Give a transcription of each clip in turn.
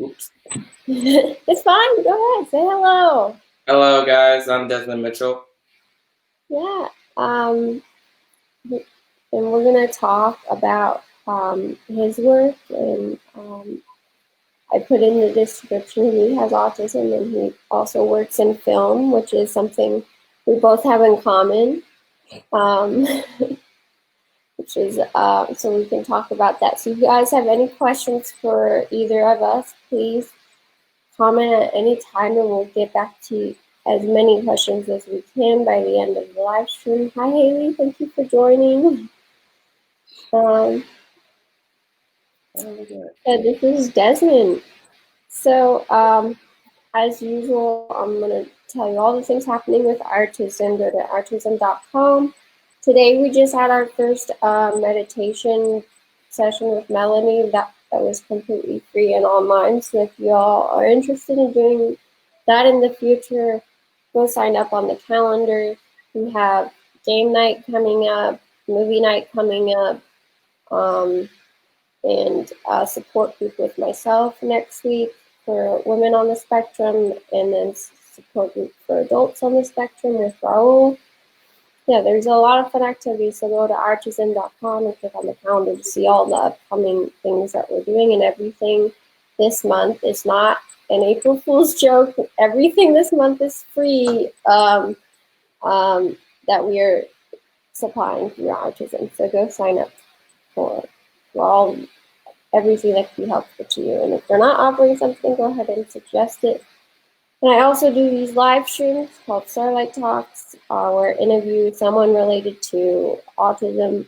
Oops. It's fine. Go ahead. Say hello. Hello, guys. I'm Desmin Mitchell. Yeah. Um, and we're gonna talk about his work. And I put in the description he has autism, and he also works in film, which is something we both have in common. Um, which is so we can talk about that. So, if you guys have any questions for either of us, please comment at any time and we'll get back to as many questions as we can by the end of the live stream. Hi, Haley. Thank you for joining. Um, this is Desmond. So, as usual, I'm going to tell you all the things happening with autism. Go to autism.com. Today, we just had our first meditation session with Melanie that was completely free and online. So, if y'all are interested in doing that in the future, go sign up on the calendar. We have game night coming up, movie night coming up, and a support group with myself next week for women on the spectrum, and then support group for adults on the spectrum with Raul. Yeah, there's a lot of fun activities, so go to artisan.com and click on the calendar to see all the upcoming things that we're doing and everything this month. It's not an April Fool's joke. Everything this month is free that we are supplying through Artisan. So go sign up for all everything that can be helpful to you. And if they're not offering something, go ahead and suggest it. And I also do these live streams called Starlight Talks, where I interview someone related to autism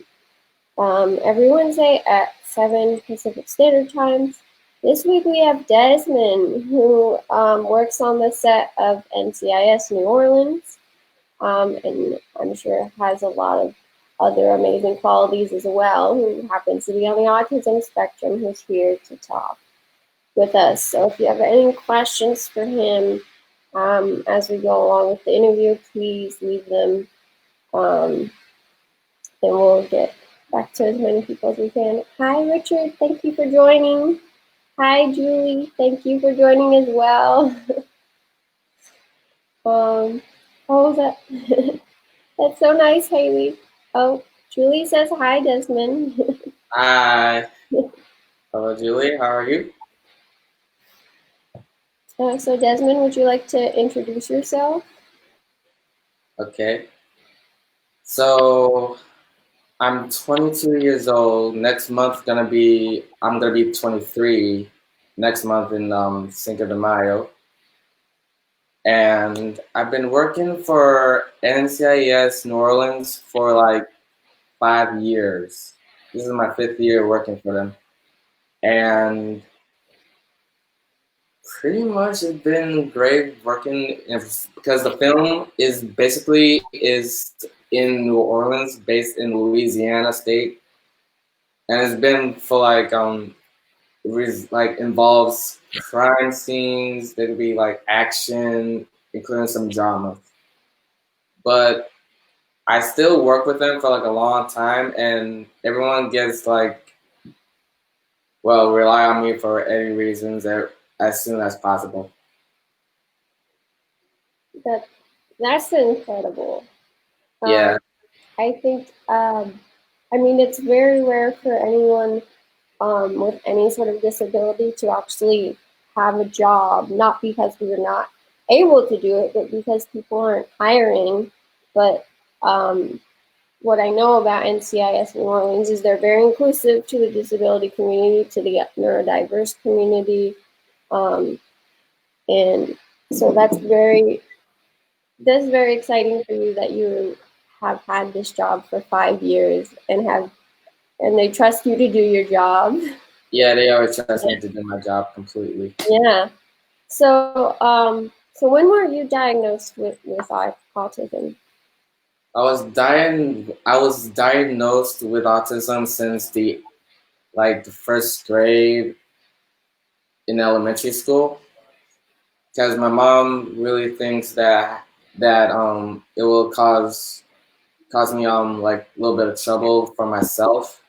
every Wednesday at 7 Pacific Standard Time. This week we have Desmin, who works on the set of NCIS New Orleans, and I'm sure has a lot of other amazing qualities as well, who happens to be on the autism spectrum, who's here to talk with us. So if you have any questions for him as we go along with the interview, please leave them, and we'll get back to as many people as we can. Hi, Richard. Thank you for joining. Hi, Julie. Thank you for joining as well. Oh, that's so nice, Haley. Oh, Julie says hi, Desmond. Hi. Hello, Julie. How are you? So Desmond, would you like to introduce yourself? Okay. So I'm 22 years old. Next month I'm gonna be 23 next month in Cinco de Mayo. And I've been working for NCIS New Orleans for like 5 years. This is my fifth year working for them. And pretty much it's been great working because the film is in New Orleans, based in Louisiana State, and it's been for like involves crime scenes. There could be like action, including some drama. But I still work with them for like a long time, and everyone gets rely on me for any reasons as soon as possible. That's incredible. Yeah. I think, I mean, it's very rare for anyone with any sort of disability to actually have a job, not because we are not able to do it, but because people aren't hiring. But what I know about NCIS New Orleans is they're very inclusive to the disability community, to the neurodiverse community. And so that's very exciting for you that you have had this job for 5 years and they trust you to do your job. Yeah, they always trust me to do my job completely. Yeah. So when were you diagnosed with autism? I was diagnosed with autism since the first grade in elementary school, because my mom really thinks that it will cause me like a little bit of trouble for myself,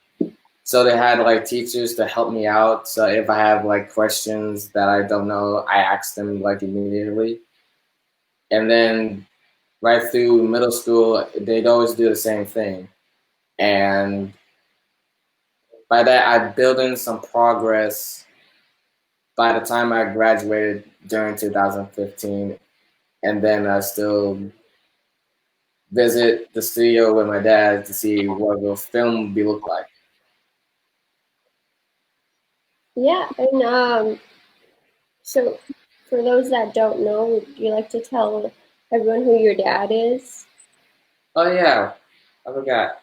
So they had like teachers to help me out. So if I have like questions that I don't know, I ask them like immediately. And then right through middle school, they'd always do the same thing. And by that, I built in some progress by the time I graduated during 2015. And then I still visit the studio with my dad to see what the film would be look like. Yeah, and so for those that don't know, would you like to tell everyone who your dad is? Oh yeah, I forgot.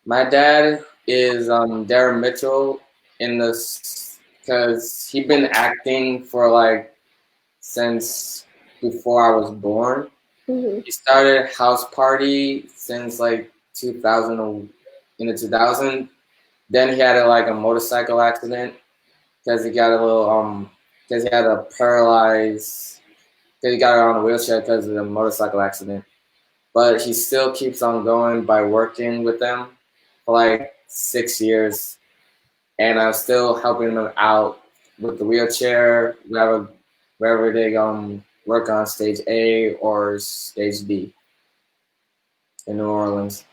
My dad is Desmin Mitchell in this because he'd been acting for like since before I was born. Mm-hmm. He started House Party since like 2000 in the 2000. Then he had like a motorcycle accident because he got a little because he had a paralyzed because he got on a wheelchair because of the motorcycle accident. But he still keeps on going by working with them for like 6 years, and I'm still helping them out with the wheelchair wherever they work on stage A or stage B in New Orleans.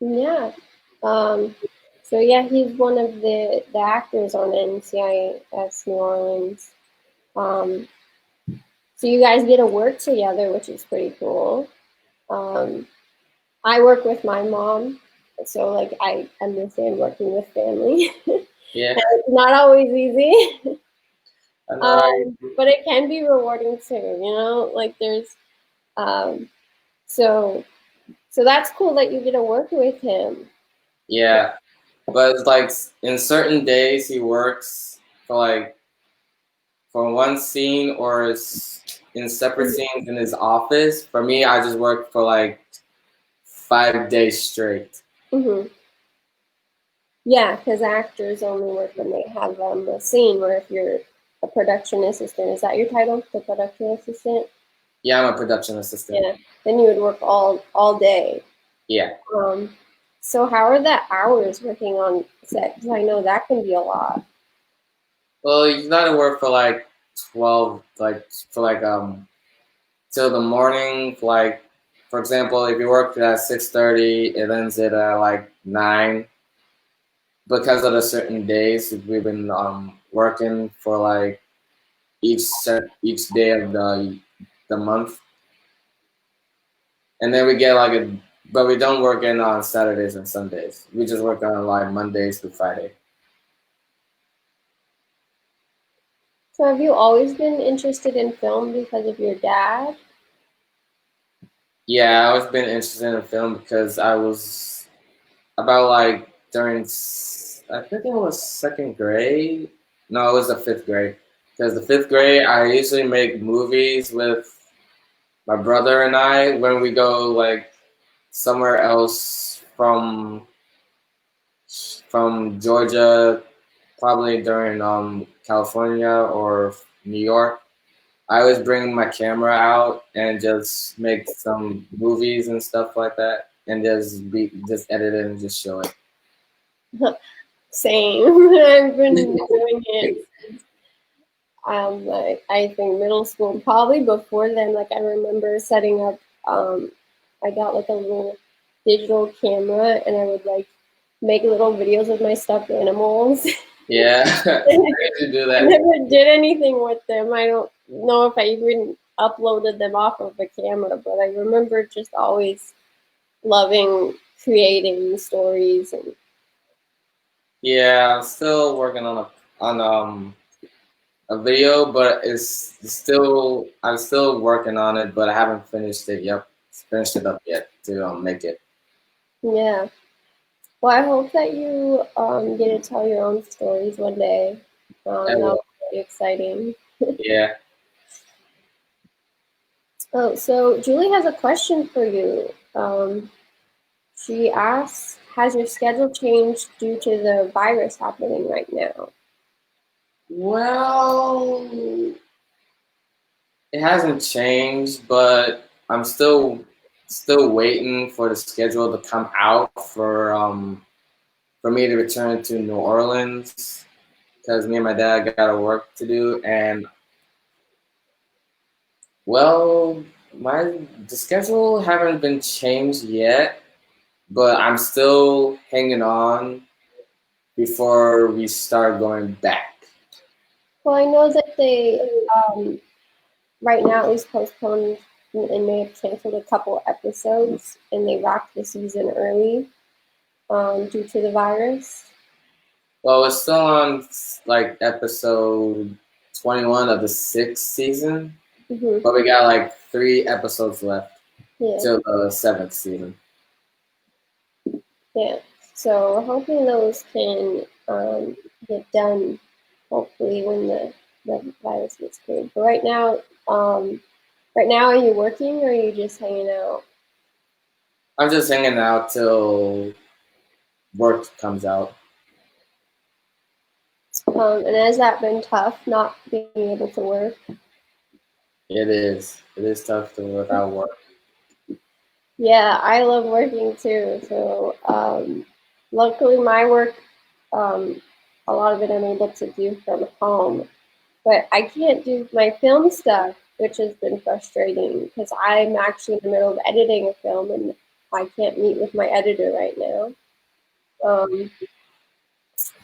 Yeah. Um, so yeah, he's one of the actors on NCIS New Orleans. Um, so you guys get to work together, which is pretty cool. Um, I work with my mom, so like I understand working with family. Yeah, It's not always easy, I know. but it can be rewarding too. You know, like there's um, so so that's cool that you get to work with him. Yeah, but it's like in certain days he works for like for one scene or in separate scenes in his office. For me, I just work for like 5 days straight. Mm-hmm. Yeah, because actors only work when they have a scene. Where if you're a production assistant, is that your title, the production assistant? Yeah, I'm a production assistant. Yeah, then you would work all day. Yeah. Um, so how are the hours working on set? Because I know that can be a lot. Well, you gotta work for like 12, like for like till the morning. Like for example, if you work at 6:30, it ends at like 9. Because of the certain days, we've been working for like each day of the month, and then we get like a. But we don't work in on Saturdays and Sundays. We just work on like Mondays to Friday. So have you always been interested in film because of your dad? Yeah, I always been interested in film because I was about like during I think it was second grade. No, it was the fifth grade. Because the fifth grade, I usually make movies with my brother and I when we go like somewhere else from Georgia, probably during California or New York. I always bring my camera out and just make some movies and stuff like that, and just edit it and just show it. Same. I've been doing it. Like I think middle school, probably before then. Like I remember setting up. I got like a little digital camera, and I would like make little videos with my stuffed animals. Yeah, I used to do I that. never did anything with them. I don't know if I even uploaded them off of the camera, but I remember just always loving creating stories and Yeah, I'm still working on a video, but it's still I'm still working on it, but I haven't finished it up yet to make it. yeah. Well, I hope that you get to tell your own stories one day. I That'll will. be really exciting. Yeah. Oh, so Julie has a question for you. She asks, has your schedule changed due to the virus happening right now? Well, it hasn't changed, but I'm still waiting for the schedule to come out for me to return to New Orleans because me and my dad got a work to do, and well, the schedule haven't been changed yet, but I'm still hanging on before we start going back. Well, I know that they right now at least postponed and may have canceled a couple episodes, and they wrapped the season early due to the virus. Well, we're still on like episode 21 of the sixth season, but we got like 3 episodes left till the 7th season. Yeah, so we're hoping those can get done, hopefully when the virus gets cleared. But right now, are you working or are you just hanging out? I'm just hanging out till work comes out. And has that been tough, not being able to work? It is. It is tough to without work. Yeah, I love working too. So luckily my work, a lot of it I'm able to do from home. But I can't do my film stuff, which has been frustrating because I'm actually in the middle of editing a film and I can't meet with my editor right now.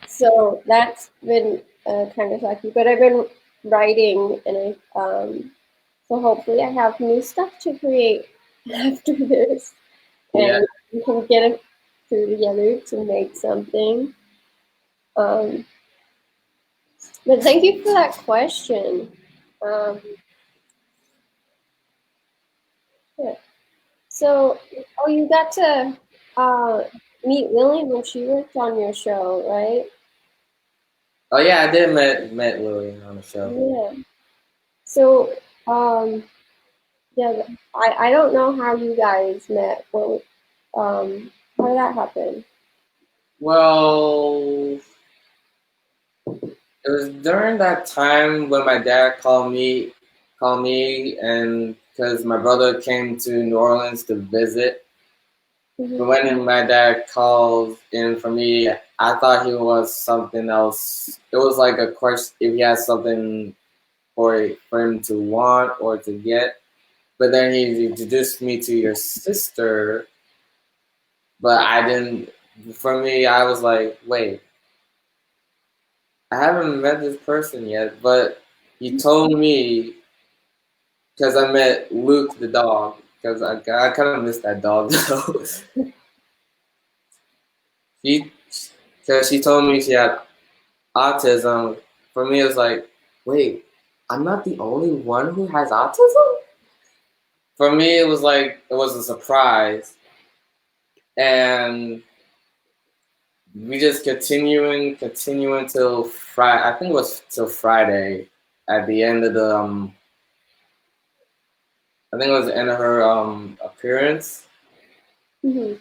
So that's been kind of sucky. But I've been writing, and so hopefully I have new stuff to create after this, and we can get it through together to make something. But thank you for that question. Yeah. So, you got to meet Lily when she worked on your show, right? Oh yeah, I did met Lily on the show. Yeah. So, yeah, I don't know how you guys met. Well, how did that happen? Well, it was during that time when my dad called me, and because my brother came to New Orleans to visit. But when my dad called in for me, I thought he was something else. It was like a question if he had something for him to want or to get. But then he introduced me to your sister, but I didn't. For me, I was like, wait, I haven't met this person yet. But he told me because I met Luke the dog because I kind of miss that dog though. She because she told me she had autism. For me, it was like, wait, I'm not the only one who has autism. For me, it was like it was a surprise, and we just continuing till Friday. I think it was till Friday at the end of the I think it was the end of her appearance, and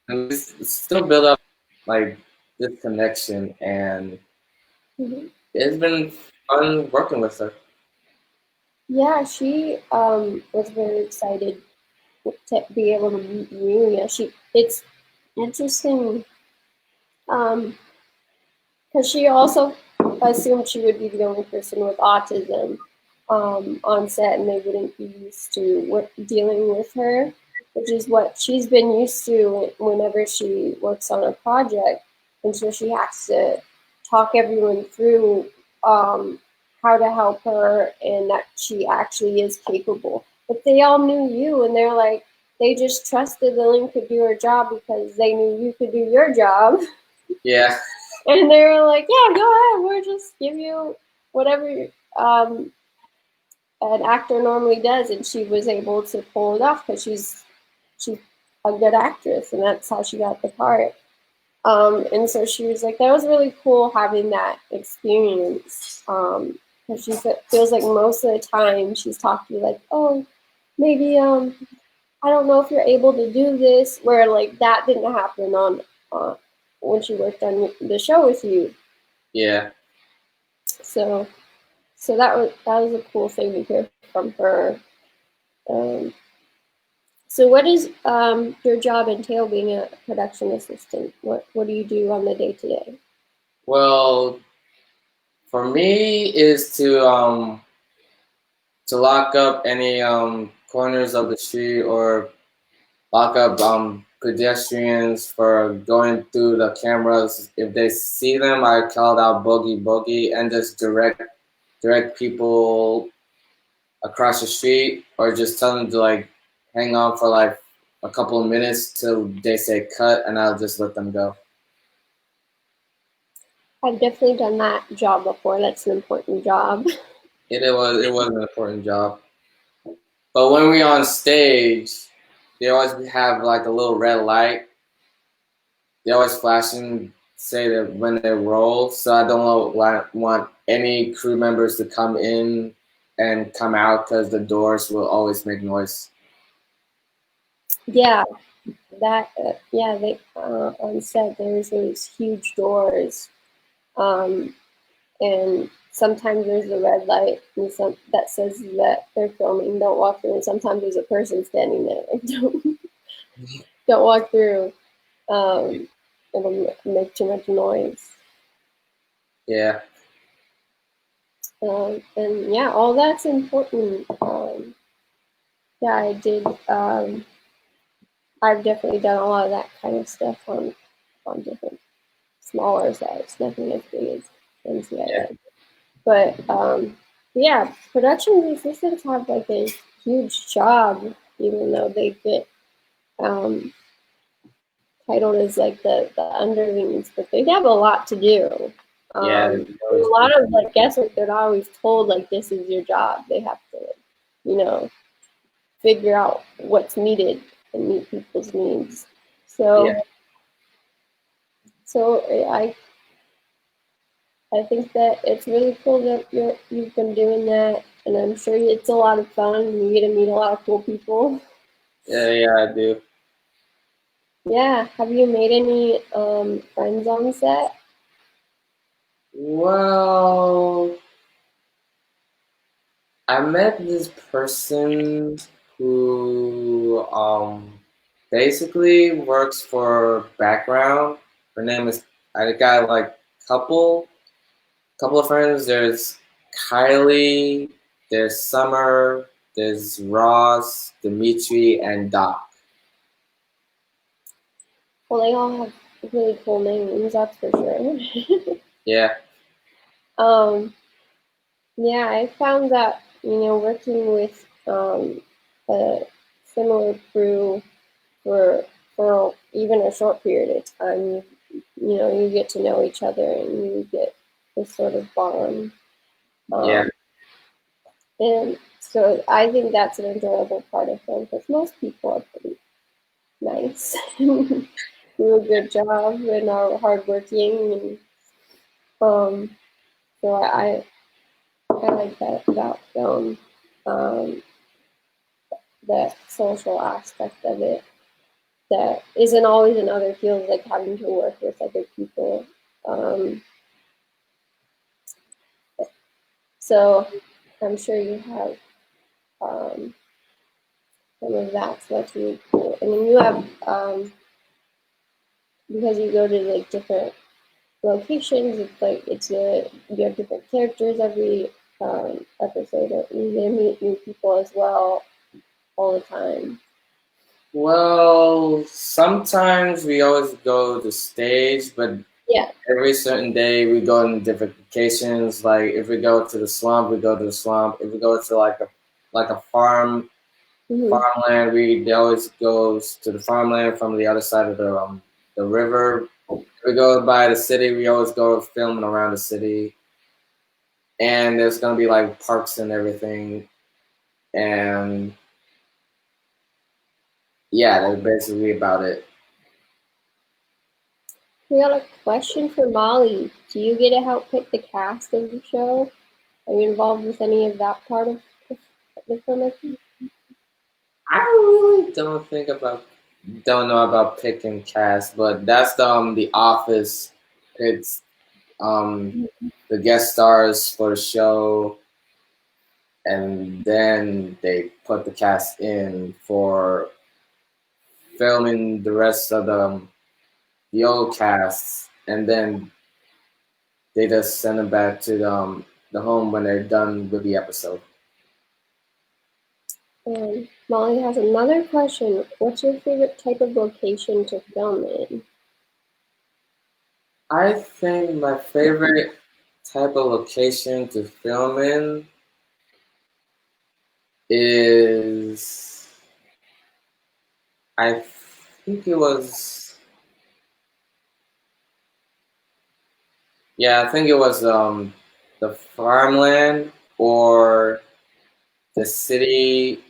we still build up like this connection, and it's been fun working with her. Yeah, she was very excited to be able to meet you. Yeah, it's interesting because she also assumed she would be the only person with autism on set, and they wouldn't be used to dealing with her, which is what she's been used to whenever she works on a project, and so she has to talk everyone through how to help her and that she actually is capable. But they all knew you, and they're like, they just trusted Lillian could do her job because they knew you could do your job. Yeah. And they were like, yeah, go ahead. We'll just give you whatever an actor normally does. And she was able to pull it off because she's a good actress, and that's how she got the part. And so she was like, that was really cool having that experience. Because she feels like most of the time she's talking like, oh, maybe I don't know if you're able to do this. Where like that didn't happen on when she worked on the show with you. Yeah. So that was a cool thing to hear from her. So what does your job entail being a production assistant? What do you do on the day to day? Well, for me is to lock up any corners of the street or lock up pedestrians for going through the cameras. If they see them, I call out boogie boogie and just direct people across the street or just tell them to like hang on for like a couple of minutes till they say cut and I'll just let them go. I've definitely done that job before. That's an important job. It was an important job. But when we on stage, they always have like a little red light. They always flashing say that when they roll, so I don't want any crew members to come in and come out because the doors will always make noise. Yeah, that yeah, they on set there's those huge doors, um, and sometimes there's a red light and some that says that they're filming. Don't walk through, and sometimes there's a person standing there. Like, don't walk through. It'll make too much noise. Yeah, And yeah, all that's important. Yeah, I did. I've definitely done a lot of that kind of stuff on different smaller sites, nothing as big as yeah, NCIS. But yeah, production assistants have like a huge job, even though they get um, titled as like the underlings, but they have a lot to do. yeah. A lot of like guesswork. They're not always told like this is your job. They have to, you know, figure out what's needed and meet people's needs. Yeah, So, so I think that it's really cool that you've been doing that, and I'm sure it's a lot of fun. And you get to meet a lot of cool people. yeah, I do. Yeah, have you made any friends on set? Well, I met this person who basically works for background. Her name is I got like couple of friends. There's Kylie, there's Summer, there's Ross, Dimitri, and Doc. Well, they all have really cool names, that's for sure. Yeah, um, yeah, I found that working with a similar crew for even a short period of time, you get to know each other and you get this sort of bond. yeah, Um, and so I think that's an enjoyable part of film because most people are pretty nice, do a good job, and are hardworking. And so I like that about film, um, the social aspect of it that isn't always in other fields, like having to work with other people. Um, so I'm sure you have some of that, so that's really cool. And then you have, because you go to like different locations, it's like you have different characters every episode. You get to meet new people as well all the time. Well, sometimes we always go to stage, but Yeah. every certain day we go in different locations. Like if we go to the slump, we go to the slump. If we go to like a Mm-hmm. farmland, they always goes to the farmland from the other side of the river. If we go by the city, we always go filming around the city. And there's gonna be like parks and everything. And yeah, that's basically about it. We got a question for Molly. Do you get to help pick the cast of the show? Are you involved with any of that part of the filmmaking? I really don't know about picking cast, but that's the Office picks the guest stars for the show, and then they put the cast in for. filming the rest of the old casts, and then they just send them back to the home when they're done with the episode. Molly has another question. What's your favorite type of location to film in? I think my favorite type of location to film in is, I think it was, yeah, I think it was the farmland or the city,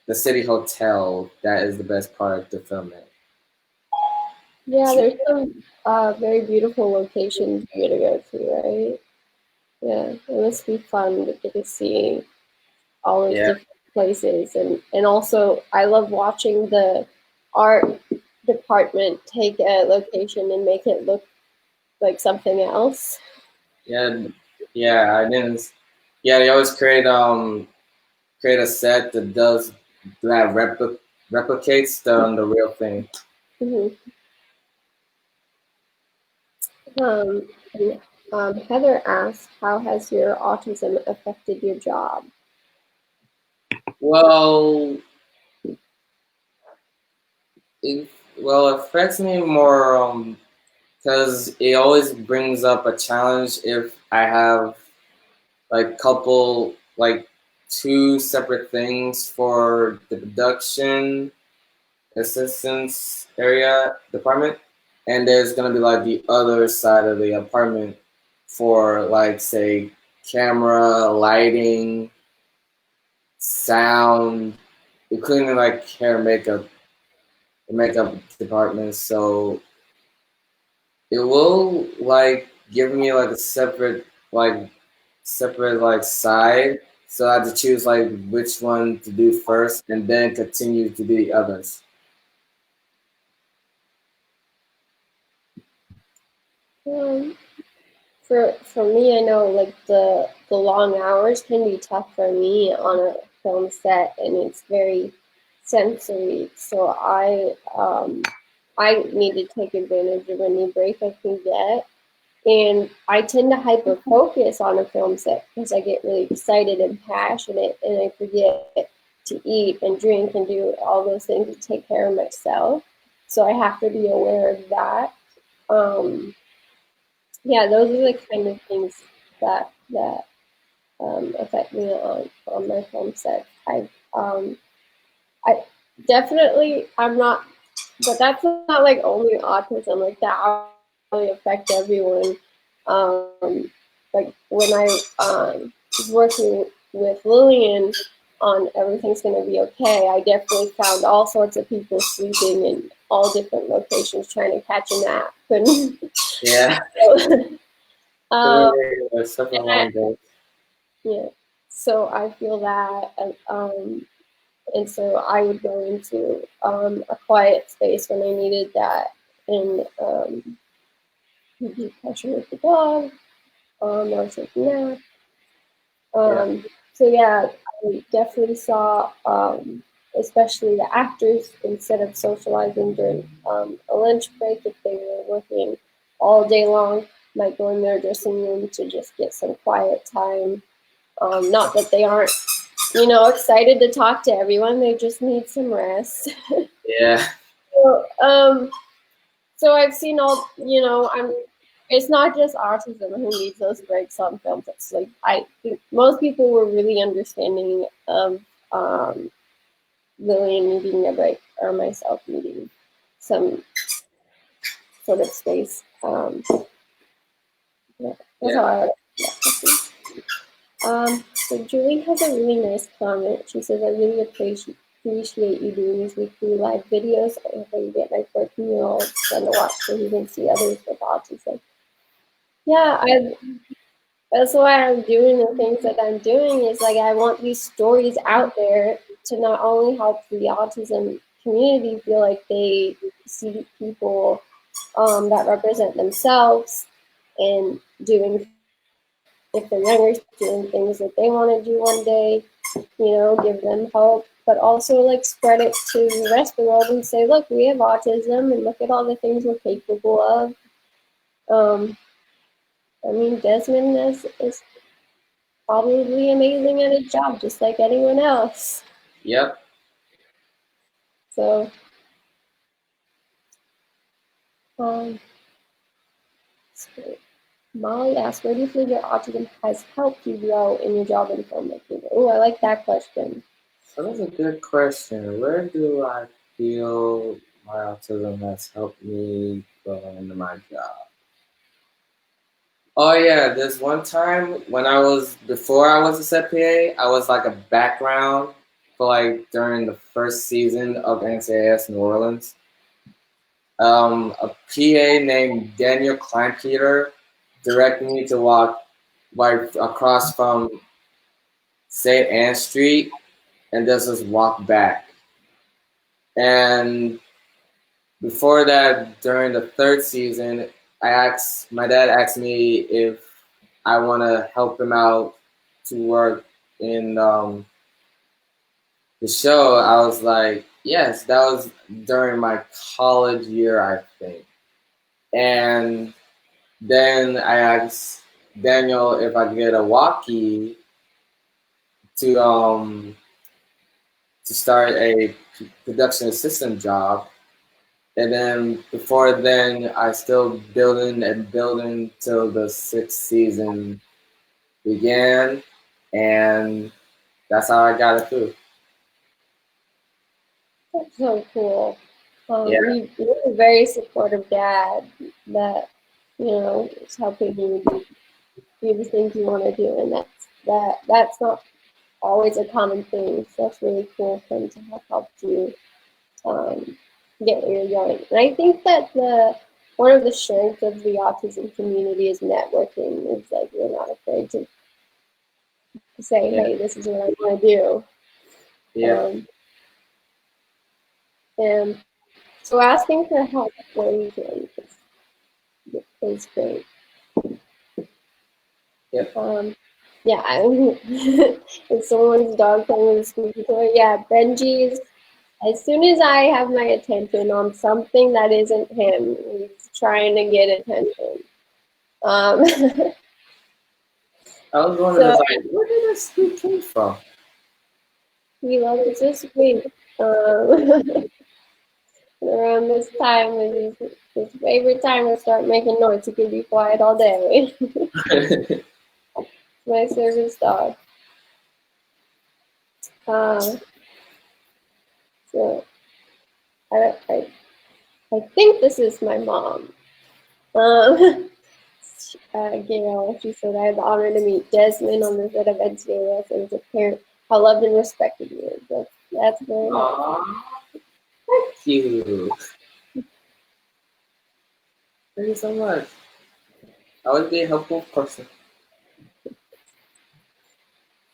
the city hotel. That is the best part to film in. Yeah, there's some very beautiful locations for you to go to, right? Yeah, it must be fun to get to see all those Yeah, different places, and also I love watching the art department take a location and make it look like something else. yeah, yeah. I didn't. Yeah, they always create a set that does that replicates the real thing. Mm-hmm. Um, and, Heather asks, "How has your autism affected your job?" Well, it it affects me more because it always brings up a challenge if I have like two separate things for the production assistance area department, and there's gonna be like the other side of the apartment for like say camera, lighting, sound, including like hair makeup department. So it will like give me like a separate like side. So I have to choose like which one to do first and then continue to do the others. Um, for me, I know like the long hours can be tough for me on a film set, and it's very sensory. So I need to take advantage of any break I can get. And I tend to hyper focus on a film set because I get really excited and passionate, and I forget to eat and drink and do all those things to take care of myself. So I have to be aware of that. Um, yeah, those are the kind of things that affect me on my film set. I definitely I'm not, but that's not like only autism. Like that really affect everyone. Like when I was working with Lillian on Everything's Gonna Be Okay, I definitely found all sorts of people sleeping in all different locations trying to catch a nap. And Yeah. um, Such a and I, long day. yeah, so I feel that, and so I would go into a quiet space when I needed that, and do pressure with the dog, or take a nap. Yeah. So yeah, I definitely saw, especially the actors, instead of socializing during a lunch break, if they were working all day long, might go in their dressing room to just get some quiet time. Not that they aren't, excited to talk to everyone; they just need some rest. Yeah. So, so I've seen all, it's not just autism who needs those breaks on films. It's like, I think most people were really understanding of Lillian needing a break or myself needing some sort of space. Yeah, that's Yeah. how I so Julie has a really nice comment. She says, "I really appreciate you doing these weekly live videos. I hope I get my 14-year-old son to watch so he can see others with autism." Yeah, that's why I'm doing the things that I'm doing. Is like I want these stories out there to not only help the autism community feel like they see people that represent themselves and doing, if they're younger, doing things that they want to do one day, give them hope. but also like spread it to the rest of the world and say, look, we have autism and look at all the things we're capable of. I mean, Desmond is probably amazing at his job, just like anyone else. Yep. So, Molly asked, where do you feel your autism has helped you grow in your job in filmmaking? Oh, I like that question. So that's a good question. Where do I feel my autism has helped me grow into my job? Oh yeah, there's one time when before I was a set PA, I was like a background for like during the first season of NCIS New Orleans. A PA named Daniel Kleinpeter directed me to walk right across from St. Anne Street and just walk back. And before that, during the third season, my dad asked me if I want to help him out to work in the show. I was like, yes, that was during my college year, I think. And then I asked Daniel if I could get a walkie to start a production assistant job. And then before then, I still building and building till the sixth season began, and that's how I got it through. That's so cool. Yeah, You're a very supportive dad that, is helping you do the things you want to do, and that's not always a common thing. So that's really cool for him to have helped you um, get where you're going. And I think that one of the strengths of the autism community is networking. It's like you're not afraid to say, yeah, hey, this is what I want to do. yeah, And so asking for help where you can is great. yeah. Yeah, if someone's dog playing with a squeaky toy, yeah, Benji's. As soon as I have my attention on something that isn't him, he's trying to get attention. Um, I was wondering, so like, where did that squeak come from? he loves to squeak. Um, around this time is his favorite time to start making noise. He can be quiet all day. My service dog. Uh, so I think this is my mom. Um, Gail, she said, I had the honor to meet Desmond on the set of NCIS and as a parent. How loved and respected you. That's very nice. Aww, thank you. Thank you so much. I would be a helpful person.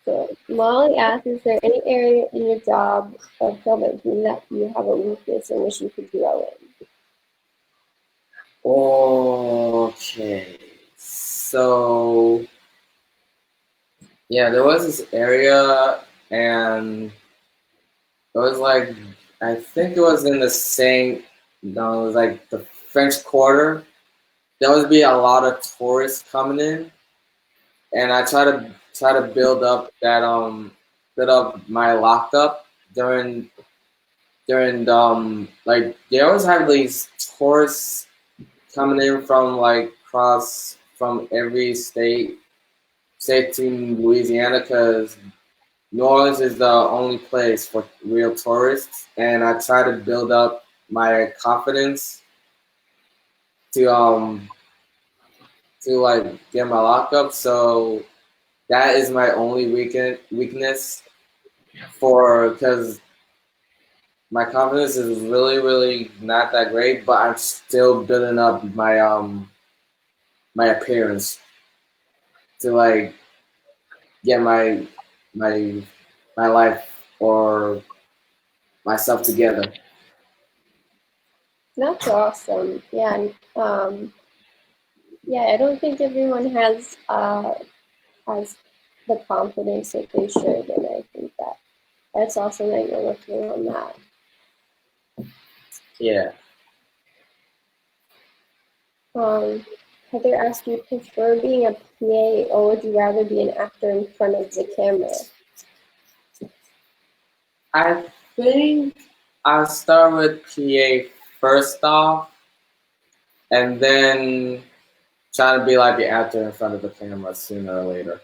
So Molly asks, is there any area in your job of filmmaking that you have a weakness and wish you could grow in? Okay, so yeah, there was this area, and it was like I think it was in the same. No, it was like the French Quarter. There would be a lot of tourists coming in, and I try to build up my lockup during like they always have these tourists coming in from like across from every state to Louisiana because New Orleans is the only place for real tourists, and I try to build up my confidence to like get my lockup. So that is my only weakness for because my confidence is really not that great, but I'm still building up my appearance to like get my my life or myself together. That's awesome. Yeah, yeah. I don't think everyone has the confidence that they should, and I think that that's awesome that you're working on that. Yeah. Heather asked, do you prefer being a PA or would you rather be an actor in front of the camera? I think I'll start with PA first off, and then try to be like the actor in front of the camera sooner or later.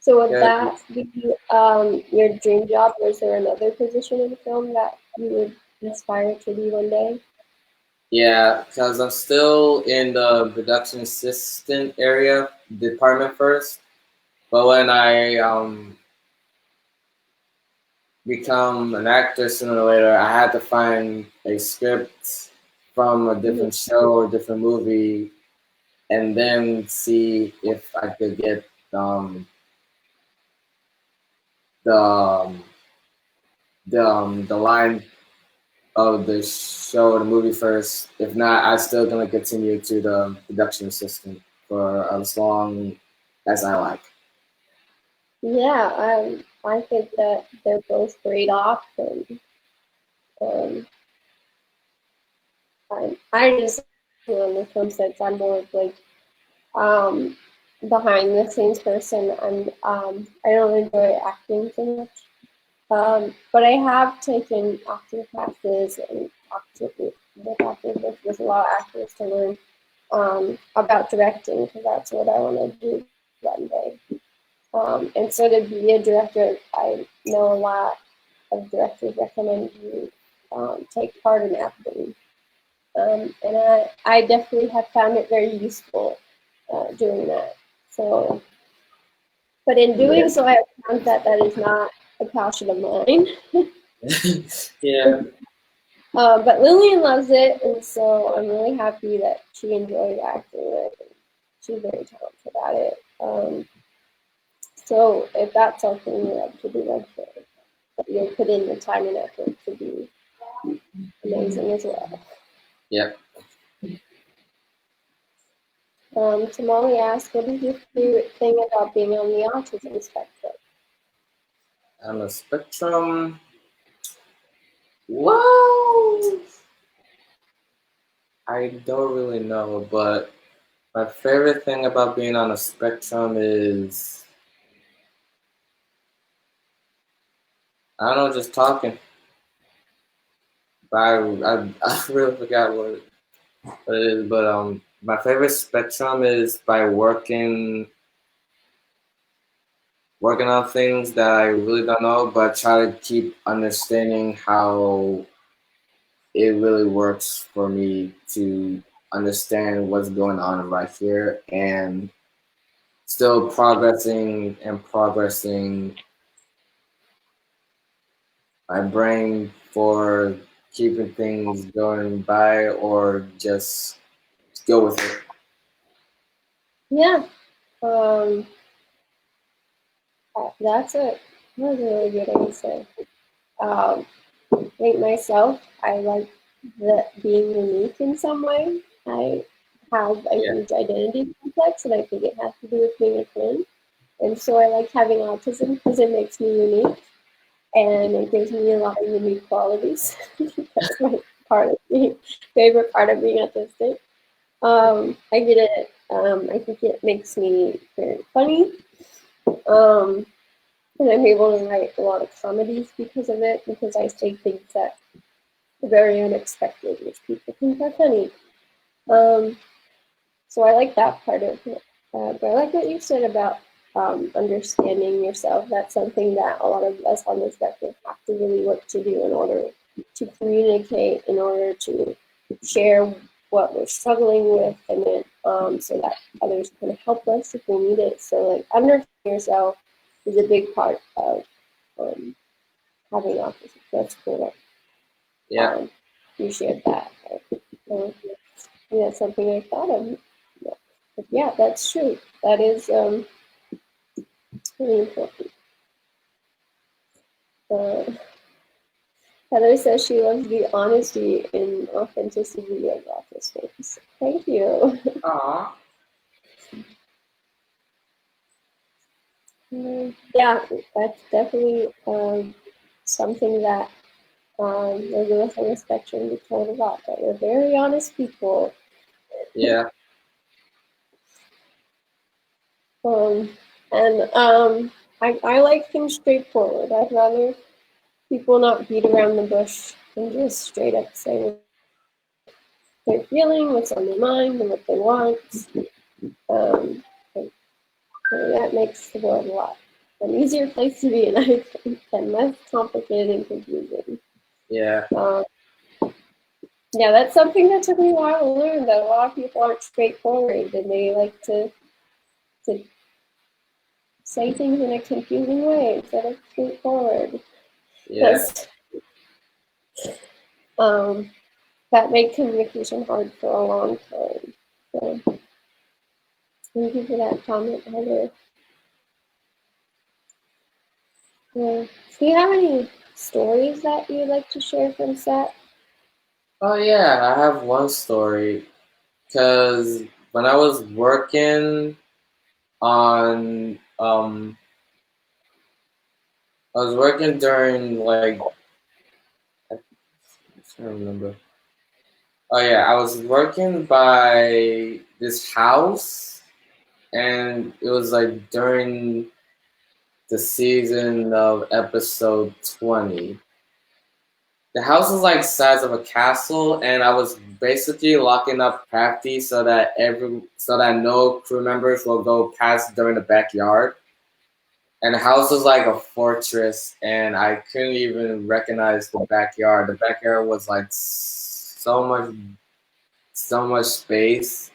So would Yeah, that be your dream job, or is there another position in film that you would aspire to be one day? yeah, because I'm still in the production assistant area department first, but when I become an actor sooner or later, I had to find a script from a Mhm. different show or different movie, and then see if I could get um, the the line of the show or the movie first. If not, I'm still gonna continue to the production assistant for as long as I like. Yeah, I think that they're both great options. Um, I just on the film sets, I'm more of like um, behind the scenes person. I don't enjoy acting so much. But I have taken acting classes and talked with actors with a lot of actors to learn about directing because that's what I want to do one day. And so to be a director, I know a lot of directors recommend you take part in acting. And I definitely have found it very useful doing that. So, but in doing Yeah. so, I have found that that is not a passion of mine. Yeah. But Lillian loves it, and so I'm really happy that she enjoys acting. She's very talented at it. So if that's something you love to do, I'm sure you'll put in the time and effort to be amazing as well. Yeah. Tamali asked, what is your favorite thing about being on the autism spectrum? On the spectrum, well, I don't really know, but my favorite thing about being on a spectrum is I don't know, just talking. But I really forgot what it is, but my favorite spectrum is by working on things that I really don't know, but try to keep understanding how it really works for me to understand what's going on right here and still progressing my brain for keeping things going by or just go with it. Yeah, um, that's that's a really good answer. Um, I think myself, I like being unique in some way. I have a Yeah, huge identity complex, and I think it has to do with being a twin. And so I like having autism because it makes me unique, and it gives me a lot of unique qualities. That's my favorite part of being autistic. I get it. I think it makes me very funny. Um, and I'm able to write a lot of comedies because of it, because I say things that are very unexpected, which people think are funny. Um, so I like that part of it. But I like what you said about understanding yourself. That's something that a lot of us on the spectrum have to really work to do in order to communicate, in order to share what we're struggling with, and then so that others can help us if we need it. So like understanding yourself is a big part of um, having autism. That's cool that yeah, you shared that. So, yeah, that's something I thought of. But yeah, that's true. That is really important. Uh, Heather says she loves the honesty and authenticity of office space. Thank you. Aw. Yeah, that's definitely something that those of us on the spectrum get told about. That we're very honest people. Yeah, Um, and I like things straightforward. I'd rather people not beat around the bush and just straight up say what they're feeling, what's on their mind, and what they want. Um, and that makes the world a lot an easier place to be in, I think, and less complicated and confusing. yeah, Um, yeah, that's something that took me a while to learn. That a lot of people aren't straightforward, and they like to say things in a confusing way instead of straightforward. yeah, Because um, that made communication hard for a long time. So thank you for that comment, Heather. Yeah. Do you have any stories that you'd like to share from set? oh yeah, I have one story. Because when I was working on, I was working during like, I'm trying to remember. Oh yeah, I was working by this house, and it was like during the season of episode 20. The house was like size of a castle, and I was basically locking up Crafty so that no crew members will go past during the backyard. And the house was like a fortress, and I couldn't even recognize the backyard. The backyard was like so much space,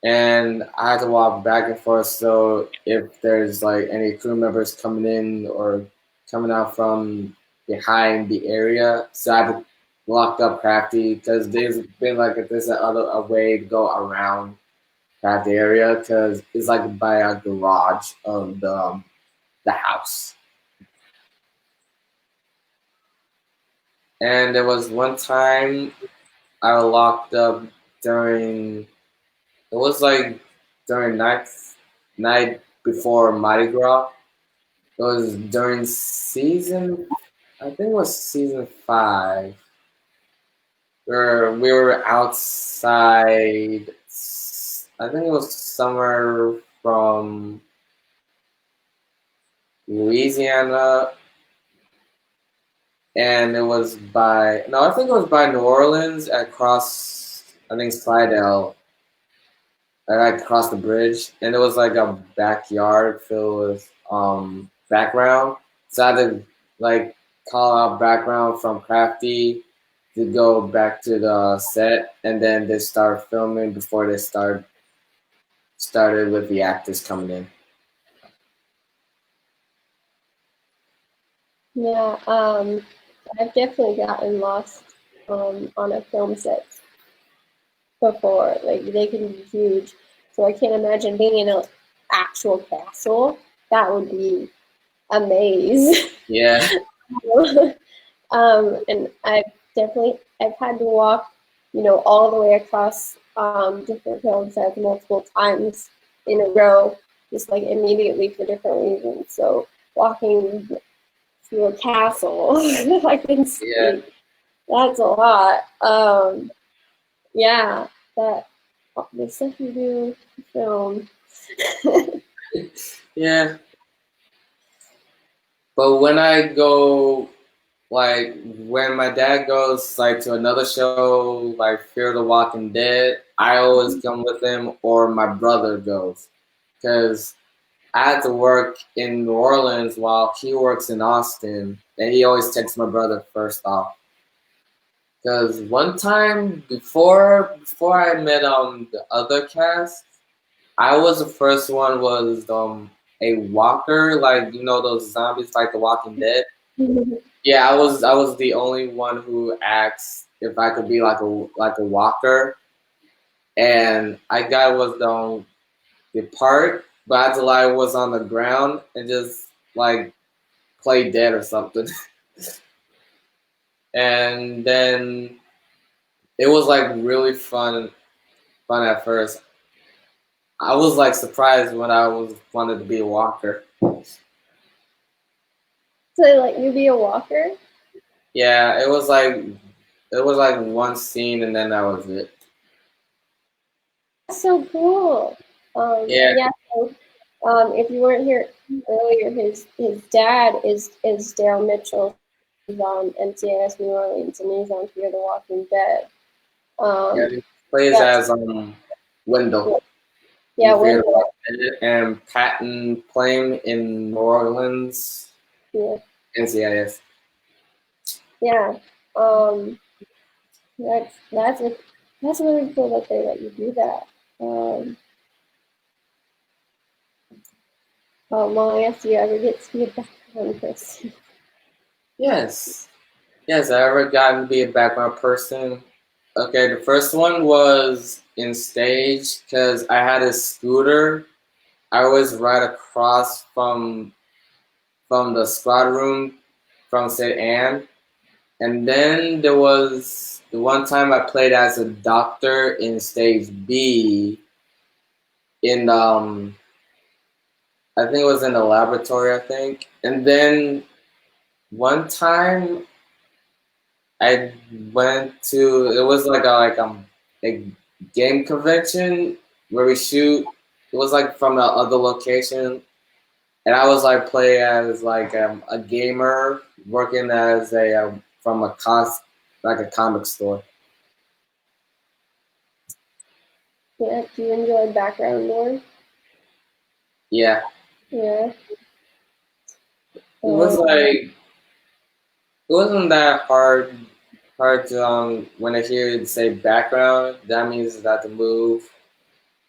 and I had to walk back and forth. So if there's like any crew members coming in or coming out from behind the area, so I had to lock up Crafty because there's been like if there's a way to go around Crafty area because it's like by a garage of the house. And there was one time I was locked up during it was like during night before Mardi Gras. It was during season I think it was season 5 where we were outside. I think it was somewhere from Louisiana, and it was by no, I think it was by New Orleans across I think Slidell. I like crossed the bridge, and it was like a backyard filled with background. So I had to like call out background from Crafty to go back to the set, and then they start filming before they started with the actors coming in. Yeah, I've definitely gotten lost on a film set before. Like they can be huge, so I can't imagine being in an actual castle. That would be a maze. Yeah, And I've had to walk, all the way across different film sets multiple times in a row, just like immediately for different reasons. So walking through a castle, if I can yeah, speak, that's a lot. Yeah, that the stuff you do film. yeah. But when I go like when my dad goes like to another show like Fear the Walking Dead, I always come with him or my brother goes because I had to work in New Orleans while he works in Austin, and he always takes my brother first off. Because one time before I met the other cast, I was the first one was a walker like those zombies like The Walking Dead. Yeah, I was the only one who asked if I could be like a walker, and I got was the part, but I had to lie was on the ground and just like play dead or something. And then it was like really fun at first. I was like surprised when I was wanted to be a walker. So they let you be a walker? Yeah, it was like one scene and then that was it. That's so cool. Yeah, Yeah. So, if you weren't here earlier, his dad is Daryl Mitchell. He's on NCIS New Orleans, and he's on Fear the Walking Dead. yeah. Um, He plays yeah, as Wendell yeah, in Fear the Wendell. Walking Dead and Patton Plame in New Orleans, Yeah, NCIS. yeah. Um, that's really cool that they let you do that. Well, I guess do you ever get to be a background person? Yes, yes. I ever gotten to be a background person. Okay, the first one was in stage because I had a scooter. I was right across from the squad room from St. Anne. And then there was the one time I played as a doctor in stage B in I think it was in the laboratory, I think. And then one time I went to it was a game convention where we shoot. It was like from the other location, and I was like play as a gamer working as a from a like a comic store. Yeah, do you enjoy background more? Yeah, Yeah. it was Um, it wasn't that hard to when I hear it say background, that means that to move.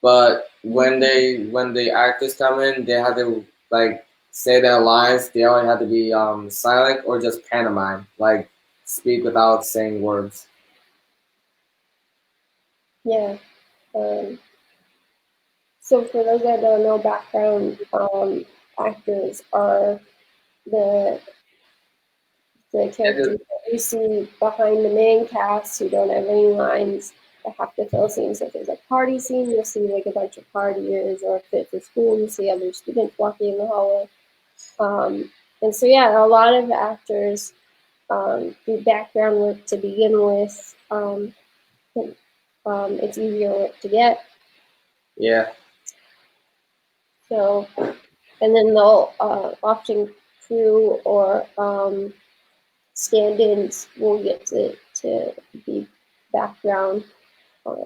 But when the actors come in, they have to like say their lines. They only have to be silent or just pantomime, like speak without saying words. yeah. Um, so for those that don't know, background actors are the the characters that you see behind the main cast who don't have any lines that have to fill scenes. So if there's a party scene, you'll see like a bunch of partiers, or if it's a school, you see other students walking in the hallway. And so yeah, a lot of actors do background work to begin with. It's easier work to get. Yeah, So, and then they'll often crew or stand-ins will get to be background uh,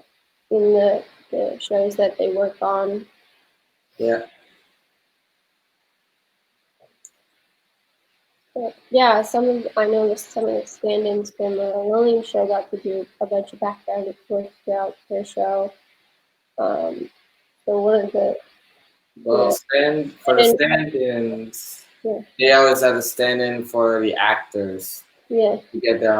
in the shows that they work on. yeah, But yeah, I know some of the stand-ins from the Williams show got to do a bunch of background work throughout their show. Um, so one of well, the for the stand-ins, stand-ins, yeah, they always have to stand in for the actors yeah, to get their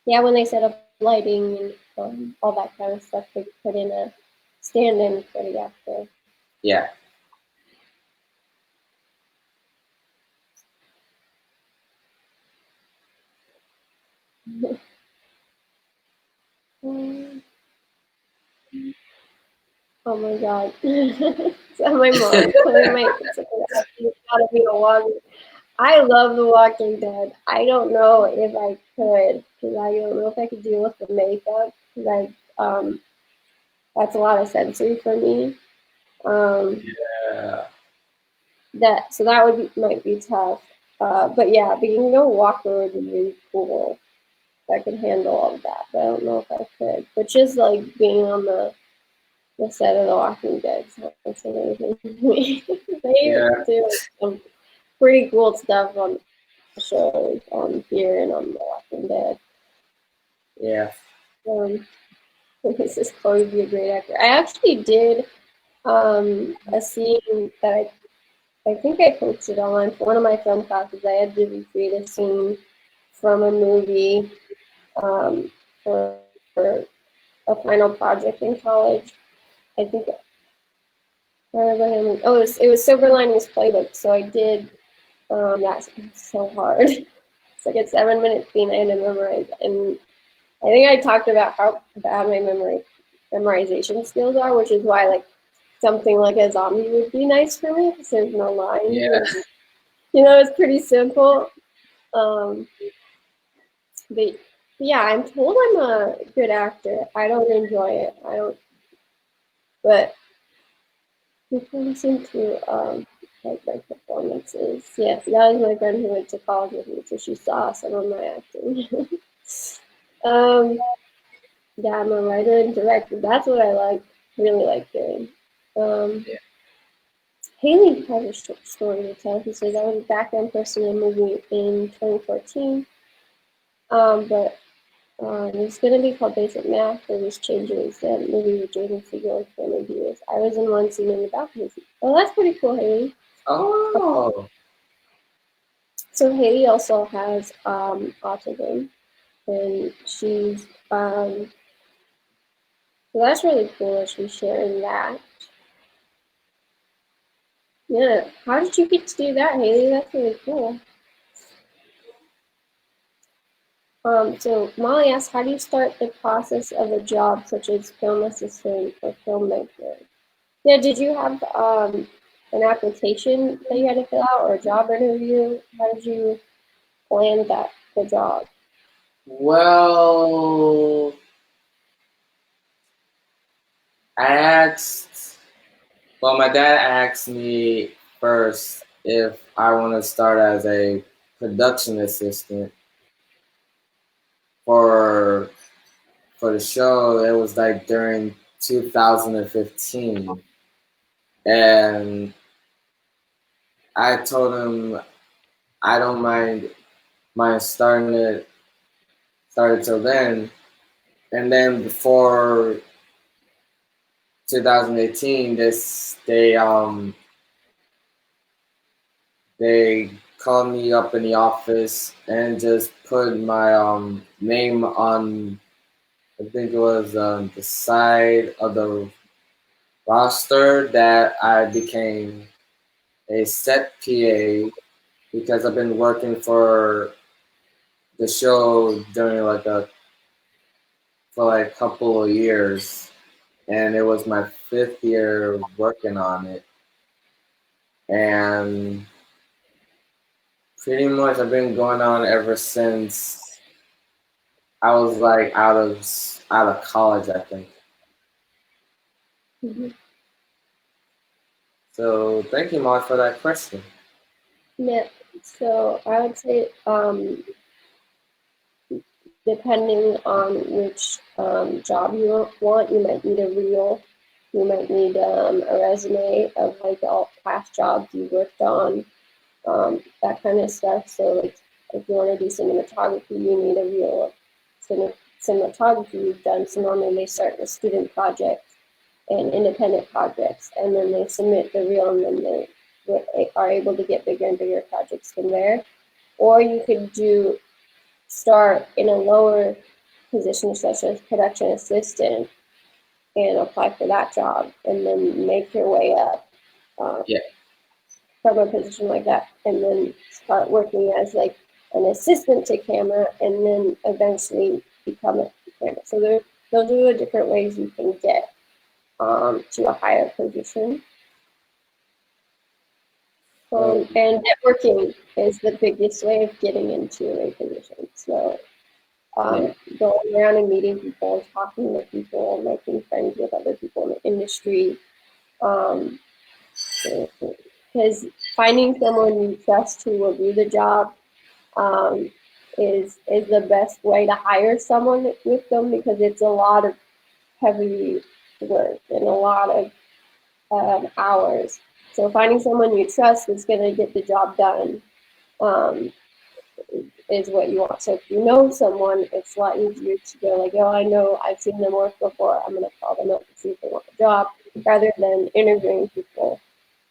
yeah, when they set up lighting and all that kind of stuff, they put in a stand-in for the actor. yeah. Um, Oh my god. So my mom Chloe might say that she's gotta be a walking. I love The Walking Dead. I don't know if I could, because I don't know if I could deal with the makeup, because that's a lot of sensory for me. Um, Yeah, that would might be tough. But yeah, being a walker would be really cool. If I could handle all of that, but I don't know if I could. But just like being on the set of The Walking Dead sounds amazing to me. They yeah, do some pretty cool stuff on the shows on here and on The Walking Dead. yeah. Um, this is Chloe be a great actor. I actually did a scene that I think I posted online for one of my film classes. I had to recreate a scene from a movie um, for a final project in college. I think it was Silver Linings Playbook. So I did that. It's so hard. It's like a 7 minute scene I had to memorize, and I think I talked about how bad my memorization skills are, which is why like something like a zombie would be nice for me because there's no lines. Yeah. It's pretty simple. Um, but yeah, I'm told I'm a good actor. I don't enjoy it. I don't, but people seem to like my performances. Yeah, that was my friend who went to college with me, so she saw some of my acting. um, yeah, I'm a writer and director. That's what I really like doing. Um, Yeah. Haley has a short story to tell. He says I was a background person in a movie in 2014, but it's going to be called Basic Math. There was changes. The movie with Jaden Segel and Cameron Diaz. I was in one scene in the balcony. Oh, that's pretty cool, Haley. Oh. So Haley also has autism, and she's so that's really cool that she's sharing that. Yeah, how did you get to do that, Haley? That's really cool. So Molly asks, how do you start the process of a job such as film assistant or filmmaker? Yeah, did you have an application that you had to fill out or a job interview? How did you land the job? Well, I asked. Well, my dad asked me first if I want to start as a production assistant for for the show. It was like during 2015, and I told him I don't mind started till then. And then before 2018, they called me up in the office and just put my name on, I think it was the side of the roster that I became a set PA because I've been working for the show during for like a couple of years, and it was my fifth year working on it, and pretty much I've been going on ever since I was like out of college, I think. Mm-hmm. So thank you, Mark, for that question. Yeah, so I would say depending on which job you want, you might need a reel. You might need a resume of like all past jobs you worked on, that kind of stuff. So like if you want to do cinematography, you need a reel of cinematography you've done. So normally they start with student projects and independent projects, and then they submit the reel, and then they are able to get bigger and bigger projects from there. Or you could start in a lower position such as production assistant and apply for that job and then make your way up Yeah. from a position like that and then start working as like an assistant to camera and then eventually become a camera. So those are the different ways you can get to a higher position. And networking is the biggest way of getting into a position. So going around and meeting people, talking to people, making friends with other people in the industry. Because finding someone you trust who will do the job um, is the best way to hire someone with them because it's a lot of heavy work and a lot of hours. So finding someone you trust that's going to get the job done um, is what you want. So if you know someone, it's a lot easier to go like, oh, I know I've seen them work before. I'm going to call them up and see if they want the job rather than interviewing people.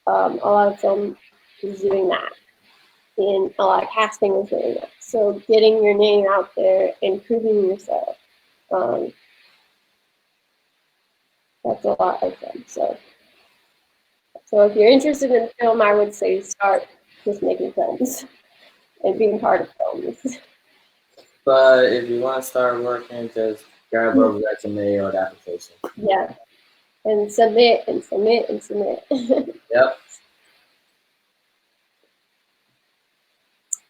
A lot of film is doing that, and a lot of casting is doing that. So getting your name out there and proving yourself, um, that's a lot of fun. So if you're interested in film, I would say start just making films and being part of films. But if you want to start working, just grab a resume or the application. Yeah, and submit and submit and submit. Yep.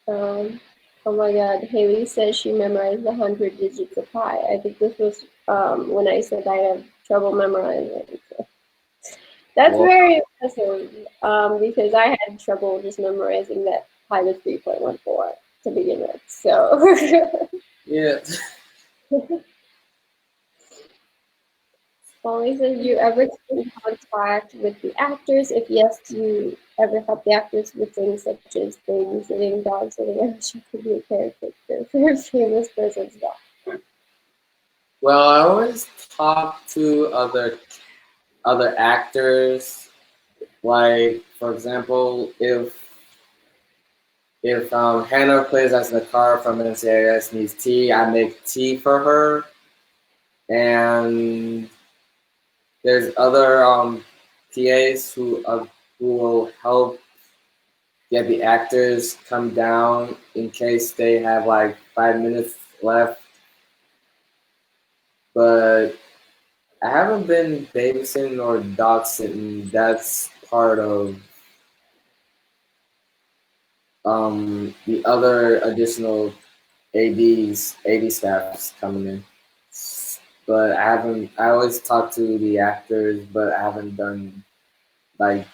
Oh my God, Haley says she memorized 100 digits of pi. I think this was when I said I have trouble memorizing. That's Well, very impressive because I had trouble just memorizing that pi was 3.14 to begin with. So, yeah. Molly says, do you ever keep in contact with the actors? If yes, do you ever help the actors with things such as babysitting, dog sitting? I wish I could be a caretaker for a famous person's dog. Well, I always talk to other actors. Like, for example, if Hannah plays as the car from NCIS needs tea, I make tea for her. And there's other PAs who will help get the actors come down in case they have like 5 minutes left. But I haven't been babysitting or dog sitting. That's part of the other additional AD staffs coming in. But I haven't. I always talk to the actors, but I haven't done like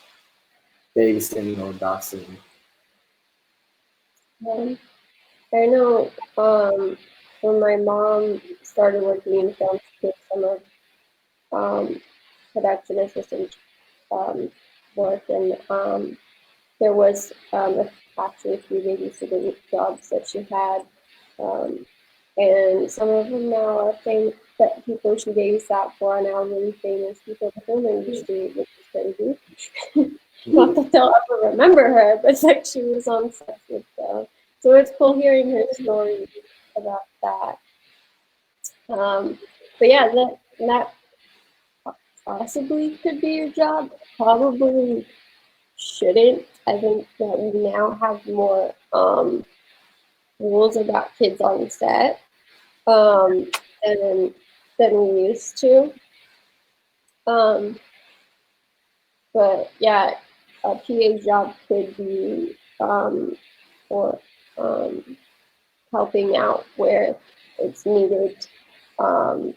babysitting or dog sitting. I know when my mom started working in film, she did some of production assistant um, work, and there was actually a few babysitting jobs that she had, um, and some of them now are famous. That people she babysat for are now really famous people in the film industry, which is crazy. Not that they'll ever remember her, but like she was on set with them. So it's cool hearing her story about that. But yeah, that possibly could be your job. Probably shouldn't. I think that we now have more rules about kids on set um, than than we used to. Um, but yeah, a PA job could be or um, helping out where it's needed. Um,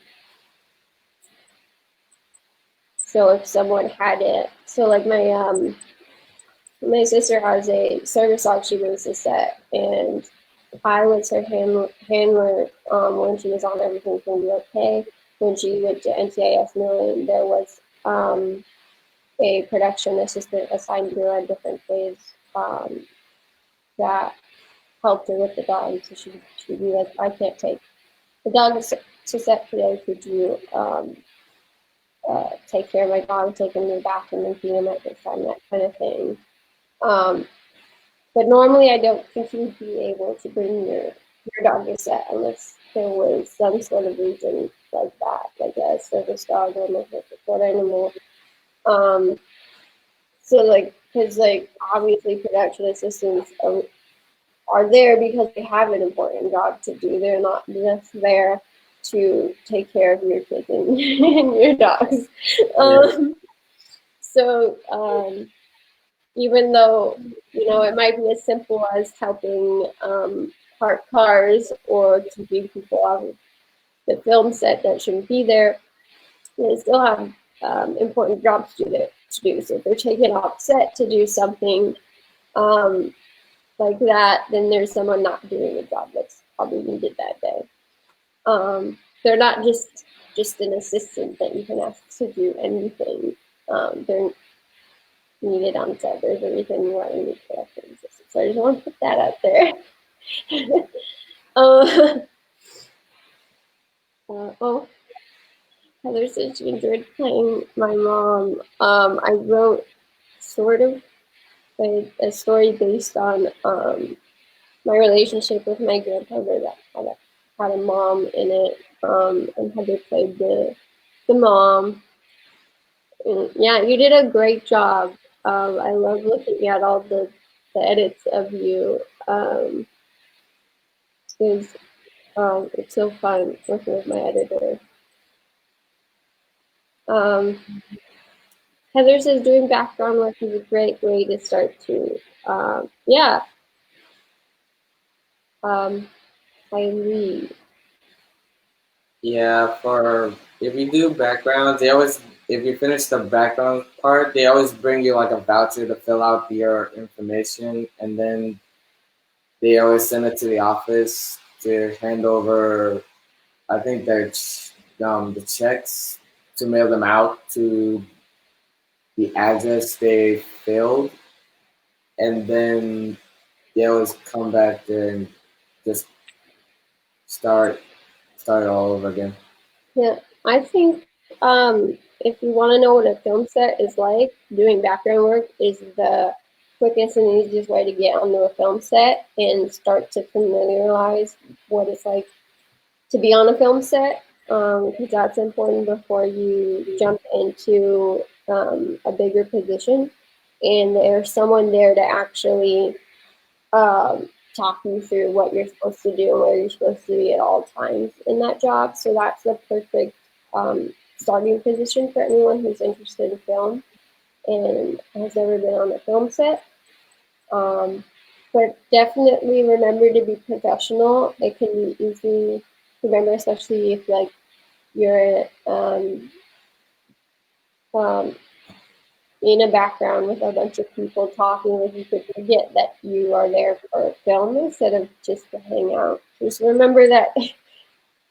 so if someone had it, so like my sister has a service dog she brings to set, and I was her handler when she was on Everything's Gonna Be Okay. When she went to NCIS New Orleans, there was a production assistant assigned to her on different days that helped her with the dog. So she'd be like, I can't take the dog to set today. Could you take care of my dog, take him to the bathroom and feed him at this time, that kind of thing. Um, but normally I don't think you'd be able to bring your dog to set unless there was some sort of reason like that, like a service dog or a support animal. Um, so like, because like obviously production assistants are there because they have an important job to do. They're not just there to take care of your kids and, and your dogs. Yeah. So even though it might be as simple as helping park cars or keeping people off of the film set that shouldn't be there, they still have important jobs to do. So if they're taken off set to do something like that, then there's someone not doing a job that's probably needed that day. They're not just an assistant that you can ask to do anything. They're needed on set. There's a reason why we need production assistants. So I just want to put that out there. uh, oh, Heather said she enjoyed playing my mom. I wrote sort of a story based on my relationship with my grandmother that had a mom in it, and Heather played the mom. And yeah, you did a great job. I love looking at all the edits of you. It's so fun working with my editor. Um, Heather says doing background work is a great way to start to, yeah, I agree. Yeah, for if you do backgrounds, they always if you finish the background part, they always bring you like a voucher to fill out your information, and then they always send it to the office to hand over. I think the checks to mail them out to the address they filled, and then they always come back there and just start start all over again. Yeah, I think if you want to know what a film set is like, doing background work is the quickest and easiest way to get onto a film set and start to familiarize what it's like to be on a film set, because that's important before you jump into a bigger position. And there's someone there to actually talk you through what you're supposed to do and where you're supposed to be at all times in that job. So that's the perfect starting position for anyone who's interested in film and has never been on a film set. Um, but definitely remember to be professional. It can be easy to remember, especially if like you're um, in a background with a bunch of people talking, like you could forget that you are there for a film instead of just to hang out. Just remember that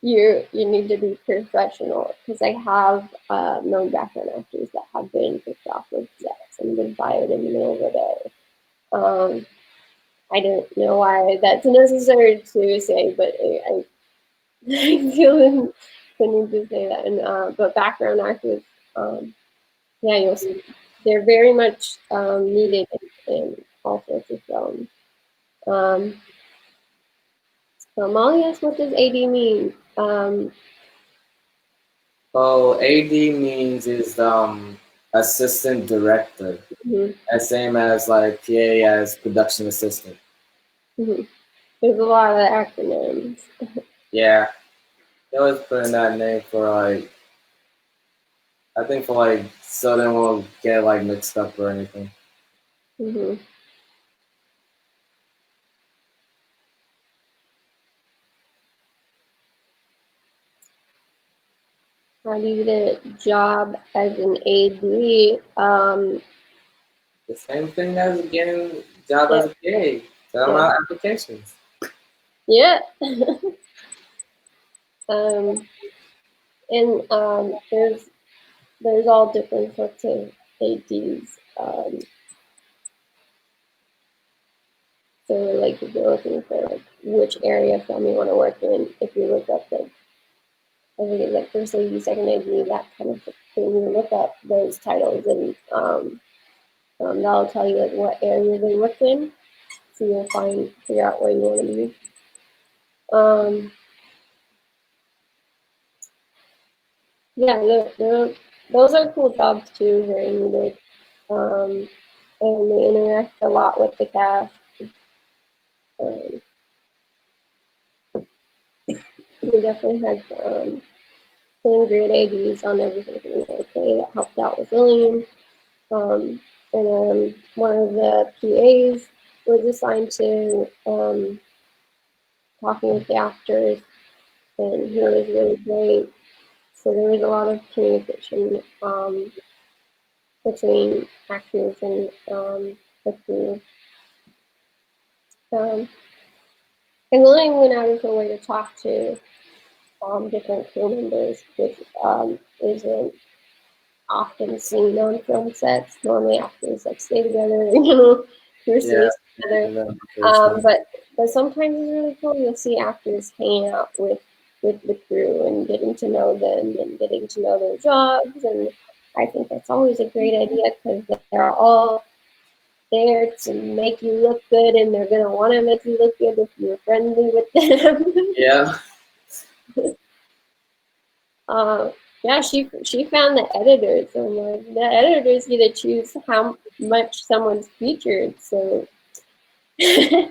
you need to be professional, because I have known background actors that have been kicked off of sets and been fired in the middle of the day. Um, I don't know why that's necessary to say, but I feel the need to say that. And but background actors, yeah, you'll see, they're very much needed in all sorts of films. Um, so Molly asked, what does AD mean? Oh, AD means is assistant director, Mhm, as same as like PA as production assistant. mhm. There's a lot of acronyms. Yeah, they always put in that name for like I think for like so they won't get like mixed up or anything. Mhm. How do you get a job as an AD? The same thing as getting job Yeah, as a PA. Fill yeah, out applications. yeah. um, and there's all different sorts of ADs. So like if you're looking for like which area of film you want to work in, if you look up the I think it's like first AD, second AD, that kind of thing. You look up those titles and that'll tell you like what area they work in. So you'll figure out where you want to be. Um, yeah, those are cool jobs too, very needed. Um, and they interact a lot with the cast. Um, we definitely had some great ADs on everything from okay that helped out with William. And then one of the PAs was assigned to talking with the actors, and he was really great. So there was a lot of communication between actors and the crew. Um, and William went out of her way to talk to different crew members, which isn't often seen on film sets. Normally, actors like stay together, for Yeah, scenes together. and then first one. But sometimes it's really cool. You'll see actors hanging out with the crew and getting to know them and getting to know their jobs. And I think that's always a great idea, because they're all there to make you look good, and they're gonna want to make you look good if you're friendly with them. Yeah, uh, yeah, she found the editors, and like the editors get to choose how much someone's featured. So, yeah,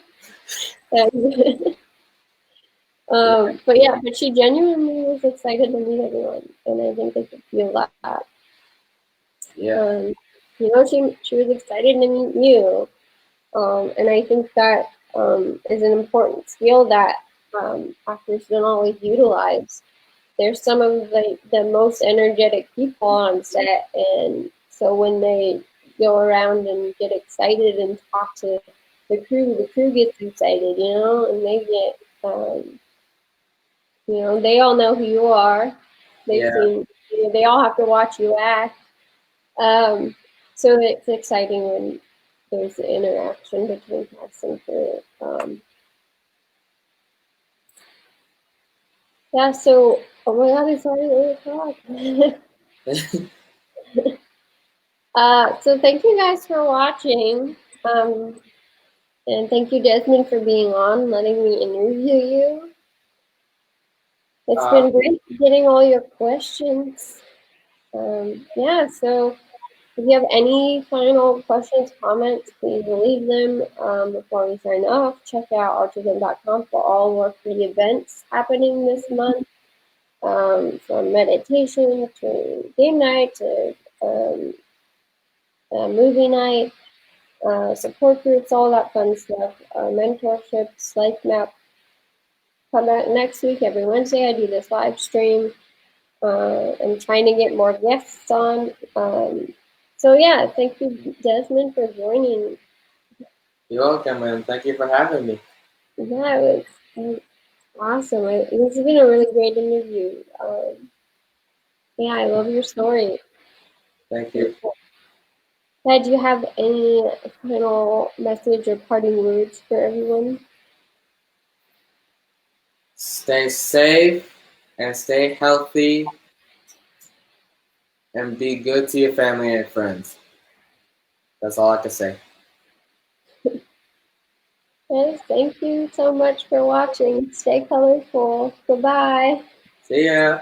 but yeah, but she genuinely was excited to meet everyone, and I think they could feel that. Yeah. You know, she was excited to meet you. And I think that is an important skill that actors don't always utilize. There's some of the most energetic people on set, and so when they go around and get excited and talk to the crew gets excited, you know, and they get, you know, they all know who you are. They've Yeah. seen, you know, they all have to watch you act. Um, so it's exciting when there's the interaction between cast and crew. Yeah, so, oh my god, it's already 8 o'clock. So thank you guys for watching. And thank you, Desmond, for being on, letting me interview you. It's uh, been great getting all your questions. Yeah, so if you have any final questions, comments, please leave them before we sign off. Check out autism.com for all our free events happening this month, from meditation to game night to movie night, support groups, all that fun stuff, mentorships, life map. Come back next week, every Wednesday. I do this live stream. I'm trying to get more guests on. So yeah, thank you, Desmond, for joining. you're welcome, and thank you for having me. Yeah, it was awesome. This has been a really great interview. Yeah, I love your story. Thank you. Yeah, do you have any final message or parting words for everyone? Stay safe and stay healthy and be good to your family and friends. That's all I can say. Yes, thank you so much for watching. Stay colorful. Goodbye. See ya.